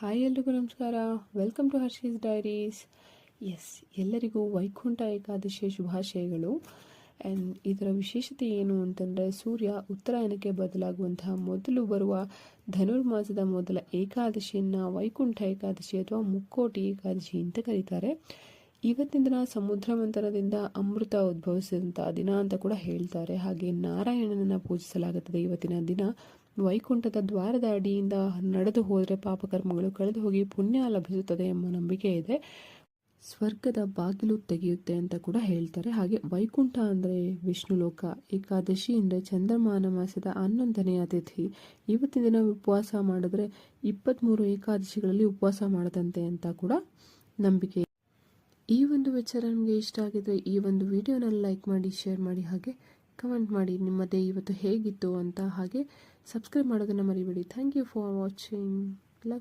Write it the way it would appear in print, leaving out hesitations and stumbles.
Hi ಎಲ್ರಿಗೂ ನಮಸ್ಕಾರ. Welcome to Harshee's diaries. ಎಲ್ಲರಿಗೂ ವೈಕುಂಠ ಏಕಾದಶಿಯ ಶುಭಾಶಯಗಳು. ಆ್ಯಂಡ್ ಇದರ ವಿಶೇಷತೆ ಏನು ಅಂತಂದರೆ, ಸೂರ್ಯ ಉತ್ತರಾಯಣಕ್ಕೆ ಬದಲಾಗುವಂತಹ ಮೊದಲು ಬರುವ ಧನುರ್ಮಾಸದ ಮೊದಲ ಏಕಾದಶಿಯನ್ನು ವೈಕುಂಠ ಏಕಾದಶಿ ಅಥವಾ ಮುಕ್ಕೋಟಿ ಏಕಾದಶಿ ಅಂತ ಕರೀತಾರೆ. ಇವತ್ತಿನ ದಿನ ಸಮುದ್ರ ಮಂಥನದಿಂದ ಅಮೃತ ಉದ್ಭವಿಸಿದಂಥ ದಿನ ಅಂತ ಕೂಡ ಹೇಳ್ತಾರೆ. ಹಾಗೆ ನಾರಾಯಣನನ್ನು ಪೂಜಿಸಲಾಗುತ್ತದೆ. ಇವತ್ತಿನ ದಿನ ವೈಕುಂಠದ ದ್ವಾರದ ಅಡಿಯಿಂದ ನಡೆದು ಹೋದರೆ ಪಾಪಕರ್ಮಗಳು ಕಳೆದು ಹೋಗಿ ಪುಣ್ಯ ಲಭಿಸುತ್ತದೆ ಎಂಬ ನಂಬಿಕೆ ಇದೆ. ಸ್ವರ್ಗದ ಬಾಗಿಲು ತೆಗೆಯುತ್ತೆ ಅಂತ ಕೂಡ ಹೇಳ್ತಾರೆ. ಹಾಗೆ ವೈಕುಂಠ ಅಂದರೆ ವಿಷ್ಣು ಲೋಕ, ಏಕಾದಶಿ ಅಂದರೆ ಚಂದ್ರಮಾನ ಮಾಸದ 11ನೆಯ ತಿಥಿ. ಇವತ್ತಿನ ದಿನ ಉಪವಾಸ ಮಾಡಿದ್ರೆ 23 ಏಕಾದಶಿಗಳಲ್ಲಿ ಉಪವಾಸ ಮಾಡದಂತೆ ಅಂತ ಕೂಡ ನಂಬಿಕೆ. ಈ ಒಂದು ವಿಚಾರ ನಿಮಗೆ ಇಷ್ಟ ಆಗಿದ್ರೆ ಈ ಒಂದು ವಿಡಿಯೋನ ಲೈಕ್ ಮಾಡಿ, ಶೇರ್ ಮಾಡಿ, ಹಾಗೆ ಕಮೆಂಟ್ ಮಾಡಿ ನಿಮ್ಮ ಡೇ ಇವತ್ತು ಹೇಗಿತ್ತು ಅಂತ. ಹಾಗೆ ಸಬ್ಸ್ಕ್ರೈಬ್ ಮಾಡೋದನ್ನು ಮರಿಬೇಡಿ. Thank you for watching. Love you.